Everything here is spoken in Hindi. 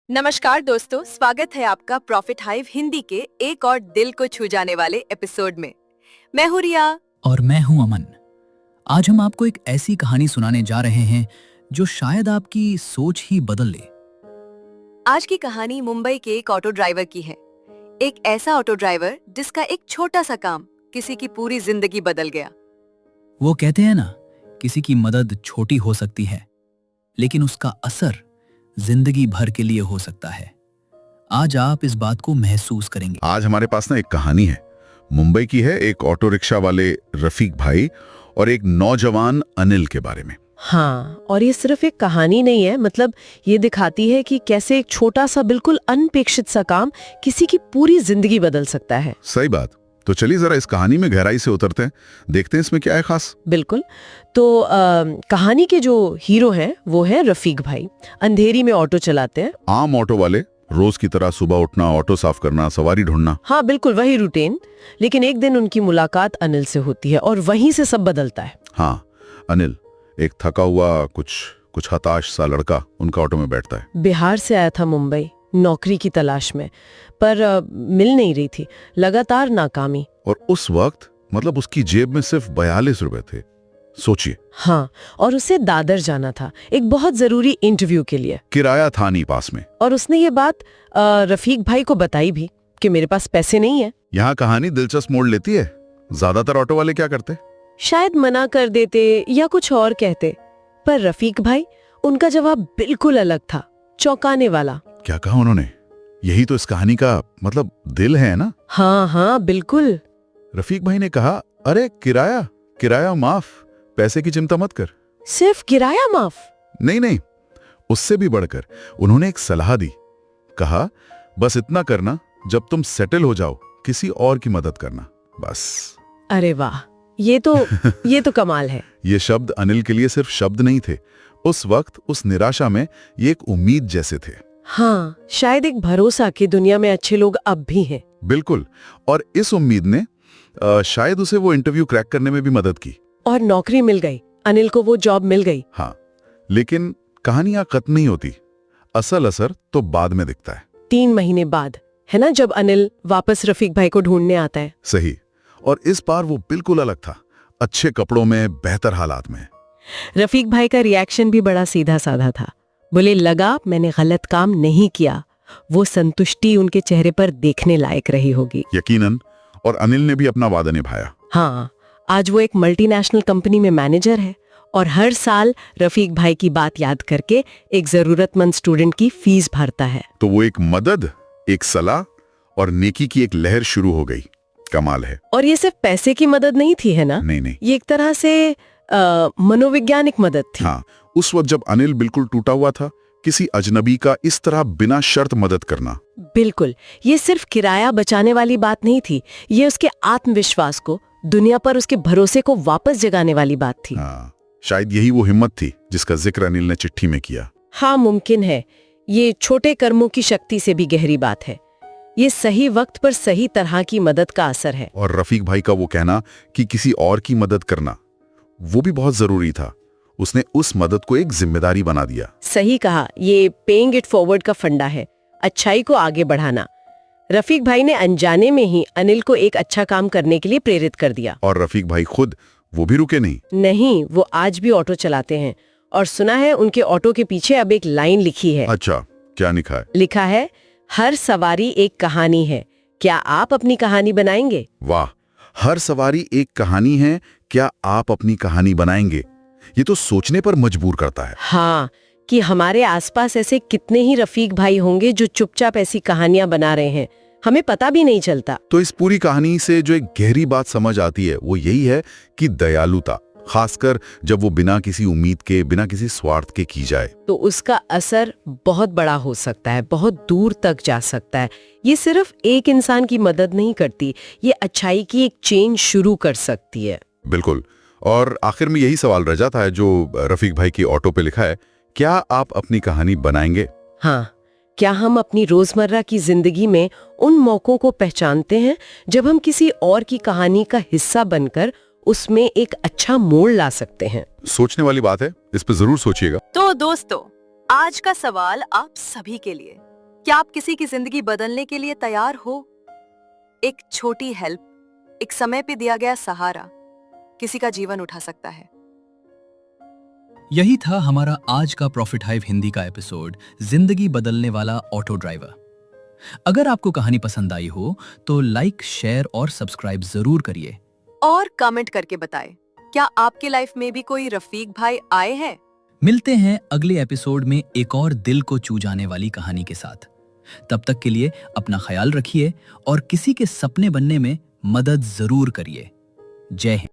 नमस्कार दोस्तों, स्वागत है आपका प्रॉफिट हाइव हिंदी के एक और दिल को छू जाने वाले एपिसोड में। मैं हूँ रिया और मैं हूं अमन। आज हम आपको एक ऐसी कहानी सुनाने जा रहे हैं जो शायद आपकी सोच ही बदल ले। आज की कहानी मुंबई के एक ऑटो ड्राइवर की है। एक ऐसा ऑटो ड्राइवर जिसका एक छोटा सा काम किसी की पूरी जिंदगी बदल गया। वो कहते हैं ना, किसी की मदद छोटी हो सकती है लेकिन उसका असर जिंदगी भर के लिए हो सकता है। आज आप इस बात को महसूस करेंगे। आज हमारे पास ना एक कहानी है, मुंबई की है, एक ऑटो रिक्शा वाले रफीक भाई और एक नौजवान अनिल के बारे में। हाँ, और ये सिर्फ एक कहानी नहीं है, मतलब ये दिखाती है कि कैसे एक छोटा सा बिल्कुल अनपेक्षित सा काम किसी की पूरी जिंदगी बदल सकता है। सही बात। तो चलिए जरा इस कहानी में गहराई से उतरते हैं, देखते हैं इसमें क्या है खास। बिल्कुल। तो कहानी के जो हीरो हैं वो है रफीक भाई। अंधेरी में ऑटो चलाते हैं। आम ऑटो वाले, रोज की तरह सुबह उठना, ऑटो साफ करना, सवारी ढूंढना। हाँ बिल्कुल वही रूटीन। लेकिन एक दिन उनकी मुलाकात अनिल से होती है और वहीं से सब बदलता है। हाँ, अनिल, एक थका हुआ कुछ हताश सा लड़का उनका ऑटो में बैठता है। बिहार से आया था मुंबई नौकरी की तलाश में, पर मिल नहीं रही थी, लगातार नाकामी। और उस वक्त मतलब उसकी जेब में सिर्फ 42 रुपए थे, सोचिए। हाँ, और उसे दादर जाना था एक बहुत जरूरी इंटरव्यू के लिए। किराया था नहीं पास में। और उसने ये बात रफीक भाई को बताई भी कि मेरे पास पैसे नहीं है। यहाँ कहानी दिलचस्प मोड़ लेती है। ज्यादातर ऑटो वाले क्या करते? शायद मना कर देते या कुछ और कहते, पर रफीक भाई, उनका जवाब बिल्कुल अलग था, चौंकाने वाला। क्या कहा उन्होंने? यही तो इस कहानी का मतलब दिल है ना। हाँ हाँ बिल्कुल। रफीक भाई ने कहा, अरे किराया माफ, पैसे की चिंता मत कर। सिर्फ किराया माफ? नहीं, उससे भी बढ़कर उन्होंने एक सलाह दी। कहा, बस इतना करना, जब तुम सेटल हो जाओ किसी और की मदद करना, बस। अरे वाह, ये तो कमाल है। ये शब्द अनिल के लिए सिर्फ शब्द नहीं थे, उस वक्त उस निराशा में ये एक उम्मीद जैसे थे। हाँ, शायद एक भरोसा कि दुनिया में अच्छे लोग अब भी हैं। बिल्कुल। और इस उम्मीद ने शायद उसे वो इंटरव्यू क्रैक करने में भी मदद की। और नौकरी मिल गई, अनिल को वो जॉब मिल गई। हाँ, लेकिन कहानी यहाँ खत्म नहीं होती। असल असर तो बाद में दिखता है। 3 महीने बाद, है ना, जब अनिल वापस रफीक भाई को ढूंढने आता है। सही। और इस बार वो बिल्कुल अलग था, अच्छे कपड़ों में, बेहतर हालात में। रफीक भाई का रिएक्शन भी बड़ा सीधा साधा था। बोले, लगा मैंने गलत काम नहीं किया। वो संतुष्टि उनके चेहरे पर देखने लायक रही होगी। यकीनन। और अनिल ने भी अपना वादा निभाया। हाँ, आज वो एक मल्टीनेशनल कंपनी में मैनेजर है और हर साल रफीक भाई की बात याद करके एक जरूरतमंद स्टूडेंट की फीस भरता है। तो वो एक मदद, एक सलाह और नेकी की एक लहर शुरू हो गई। कमाल है। और ये सिर्फ पैसे की मदद नहीं थी, है ना? नहीं, ये एक तरह से मनोवैज्ञानिक मदद थी। हाँ, उस वक्त जब अनिल बिल्कुल टूटा हुआ था, किसी अजनबी का इस तरह बिना शर्त मदद करना। बिल्कुल, ये सिर्फ किराया बचाने वाली बात नहीं थी, ये उसके आत्मविश्वास को, दुनिया पर उसके भरोसे को वापस जगाने वाली बात थी। हाँ, शायद यही वो हिम्मत थी जिसका जिक्र अनिल ने चिट्ठी में किया। हाँ, मुमकिन है ये छोटे कर्मों की शक्ति से भी गहरी बात है। ये सही वक्त पर सही तरह की मदद का असर है। और रफीक भाई का वो कहना कि किसी और की मदद करना, वो भी बहुत जरूरी था। उसने उस मदद को एक जिम्मेदारी बना दिया। सही कहा, ये पेइंग इट फॉरवर्ड का फंडा है, अच्छाई को आगे बढ़ाना। रफीक भाई ने अनजाने में ही अनिल को एक अच्छा काम करने के लिए प्रेरित कर दिया। और रफीक भाई खुद, वो भी रुके नहीं, वो आज भी ऑटो चलाते हैं। और सुना है उनके ऑटो के पीछे अब एक लाइन लिखी है। अच्छा, क्या लिखा है? लिखा है, हर सवारी एक कहानी है, क्या आप अपनी कहानी बनाएंगे? वाह, हर सवारी एक कहानी है, क्या आप अपनी कहानी बनाएंगे? ये तो सोचने पर मजबूर करता है। हाँ, कि हमारे आसपास ऐसे कितने ही रफीक भाई होंगे जो चुपचाप ऐसी कहानियां बना रहे हैं, हमें पता भी नहीं चलता। तो इस पूरी कहानी से जो एक गहरी बात समझ आती है वो यही है कि दयालुता, खासकर जब वो बिना किसी उम्मीद के, बिना किसी स्वार्थ के की जाए, तो उसका असर बहुत बड़ा हो सकता है, बहुत दूर तक जा सकता है। ये सिर्फ एक इंसान की मदद नहीं करती, ये अच्छाई की एक चेन शुरू कर सकती है। बिल्कुल। और आखिर में यही सवाल रह जाता है जो रफीक भाई की ऑटो पे लिखा है, क्या आप अपनी कहानी बनाएंगे? हाँ, क्या हम अपनी रोजमर्रा की जिंदगी में उन मौकों को पहचानते हैं जब हम किसी और की कहानी का हिस्सा बनकर उसमें एक अच्छा मोड़ ला सकते हैं? सोचने वाली बात है, इस पे जरूर सोचिएगा। तो दोस्तों, आज का सवाल आप सभी के लिए, क्या आप किसी की जिंदगी बदलने के लिए तैयार हो? एक छोटी हेल्प, एक समय पे दिया गया सहारा किसी का जीवन उठा सकता है। यही था हमारा आज का प्रॉफिट हाइव हिंदी का एपिसोड, जिंदगी बदलने वाला ऑटो ड्राइवर। अगर आपको कहानी पसंद आई हो तो लाइक, शेयर और सब्सक्राइब जरूर करिए। और कमेंट करके बताएं, क्या आपकी लाइफ में भी कोई रफीक भाई आए हैं? मिलते हैं अगले एपिसोड में एक और दिल को छू जाने वाली कहानी के साथ। तब तक के लिए अपना ख्याल रखिए और किसी के सपने बनने में मदद जरूर करिए। जय हिंद।